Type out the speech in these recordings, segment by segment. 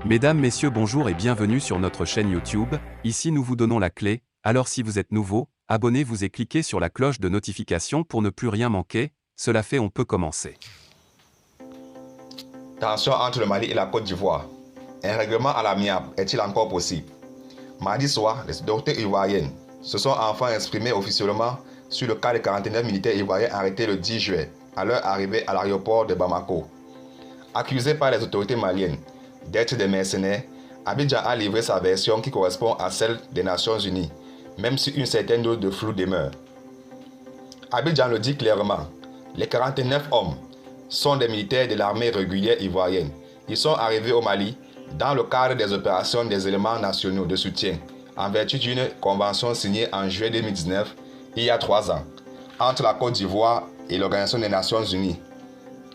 Mesdames, Messieurs, bonjour et bienvenue sur notre chaîne YouTube. Ici nous vous donnons la clé, alors si vous êtes nouveau, abonnez-vous et cliquez sur la cloche de notification pour ne plus rien manquer. Cela fait, on peut commencer. Tension entre le Mali et la Côte d'Ivoire. Un règlement à l'amiable est-il encore possible? Mardi soir, les autorités ivoiriennes se sont enfin exprimées officiellement sur le cas des 49 militaires ivoiriens arrêtés le 10 juillet à leur arrivée à l'aéroport de Bamako. Accusés par les autorités maliennes d'être des mercenaires, Abidjan a livré sa version qui correspond à celle des Nations Unies, même si une certaine dose de flou demeure. Abidjan le dit clairement, les 49 hommes sont des militaires de l'armée régulière ivoirienne. Ils sont arrivés au Mali dans le cadre des opérations des éléments nationaux de soutien, en vertu d'une convention signée en juillet 2019, il y a 3 ans, entre la Côte d'Ivoire et l'Organisation des Nations Unies.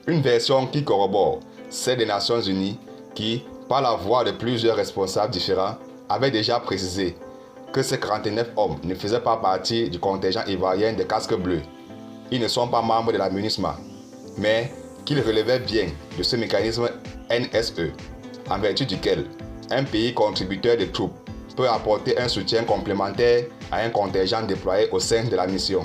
Une version qui corrobore celle des Nations Unies qui, par la voix de plusieurs responsables différents, avait déjà précisé que ces 49 hommes ne faisaient pas partie du contingent ivoirien des casques bleus. Ils ne sont pas membres de la MINUSMA, mais qu'ils relevaient bien de ce mécanisme NSE, en vertu duquel un pays contributeur de troupes peut apporter un soutien complémentaire à un contingent déployé au sein de la mission.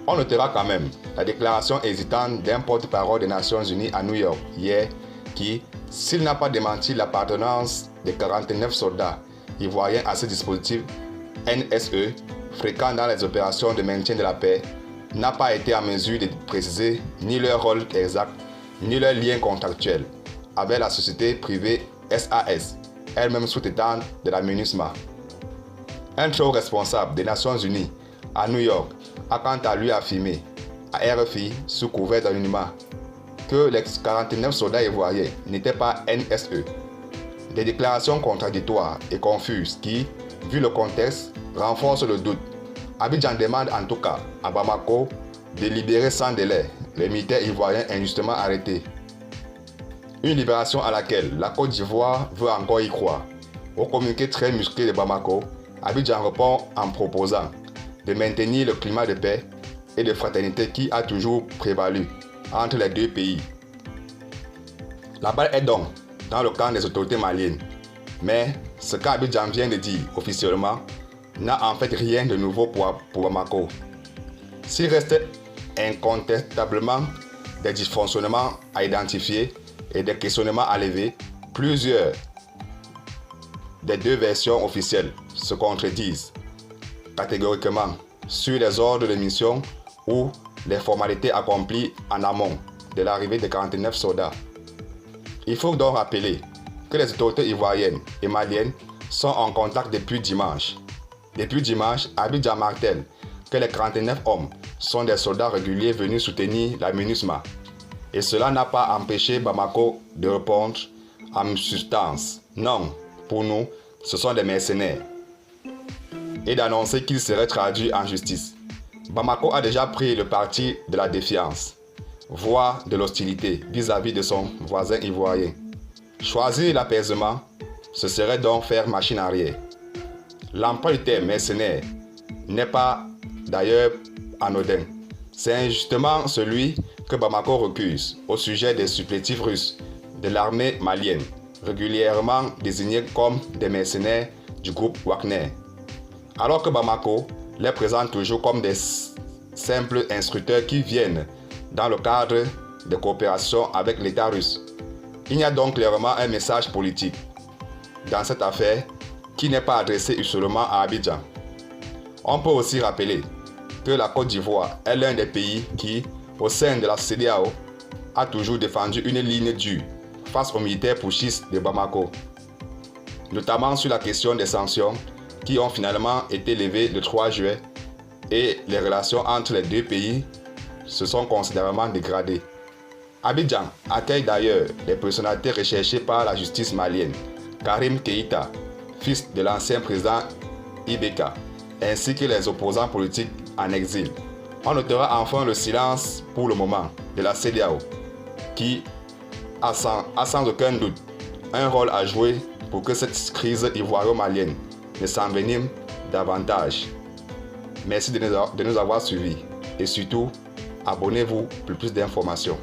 On notera quand même la déclaration hésitante d'un porte-parole des Nations Unies à New York hier qui, s'il n'a pas démenti l'appartenance des 49 soldats ivoiriens à ce dispositif NSE, fréquent dans les opérations de maintien de la paix, n'a pas été en mesure de préciser ni leur rôle exact, ni leur lien contractuel avec la société privée SAS, elle-même sous-traitante de la MINUSMA. Un haut responsable des Nations Unies à New York a quant à lui affirmé à RFI sous couvert d'anonymat que les 49 soldats ivoiriens n'étaient pas NSE. Des déclarations contradictoires et confuses qui, vu le contexte, renforcent le doute. Abidjan demande en tout cas à Bamako de libérer sans délai les militaires ivoiriens injustement arrêtés. Une libération à laquelle la Côte d'Ivoire veut encore y croire. Au communiqué très musclé de Bamako, Abidjan répond en proposant de maintenir le climat de paix et de fraternité qui a toujours prévalu entre les deux pays. La balle est donc dans le camp des autorités maliennes, mais ce qu'Abidjan vient de dire officiellement n'a en fait rien de nouveau pour Bamako. S'il reste incontestablement des dysfonctionnements à identifier et des questionnements à lever, plusieurs des deux versions officielles se contredisent catégoriquement sur les ordres de mission ou les formalités accomplies en amont de l'arrivée des 49 soldats. Il faut donc rappeler que les autorités ivoiriennes et maliennes sont en contact depuis dimanche. Depuis dimanche, Abidjan martèle que les 49 hommes sont des soldats réguliers venus soutenir la MINUSMA. Et cela n'a pas empêché Bamako de répondre en substance « Non, pour nous, ce sont des mercenaires » et d'annoncer qu'ils seraient traduits en justice. Bamako a déjà pris le parti de la défiance, voire de l'hostilité vis-à-vis de son voisin ivoirien. Choisir l'apaisement, ce serait donc faire machine arrière. L'emploi du terme mercenaire n'est pas d'ailleurs anodin. C'est justement celui que Bamako recuse au sujet des supplétifs russes de l'armée malienne, régulièrement désignés comme des mercenaires du groupe Wagner. Alors que Bamako les présente toujours comme des simples instructeurs qui viennent dans le cadre de coopération avec l'État russe. Il y a donc clairement un message politique dans cette affaire qui n'est pas adressé seulement à Abidjan. On peut aussi rappeler que la Côte d'Ivoire est l'un des pays qui, au sein de la CEDEAO, a toujours défendu une ligne dure face aux militaires putschistes de Bamako, notamment sur la question des sanctions qui ont finalement été levées le 3 juillet et les relations entre les deux pays se sont considérablement dégradées. Abidjan accueille d'ailleurs des personnalités recherchées par la justice malienne, Karim Keïta, fils de l'ancien président Ibeka, ainsi que les opposants politiques en exil. On notera enfin le silence pour le moment de la CEDEAO, qui a sans aucun doute un rôle à jouer pour que cette crise ivoiro-malienne ne s'envenime davantage. Merci de nous avoir suivis et surtout, abonnez-vous pour plus d'informations.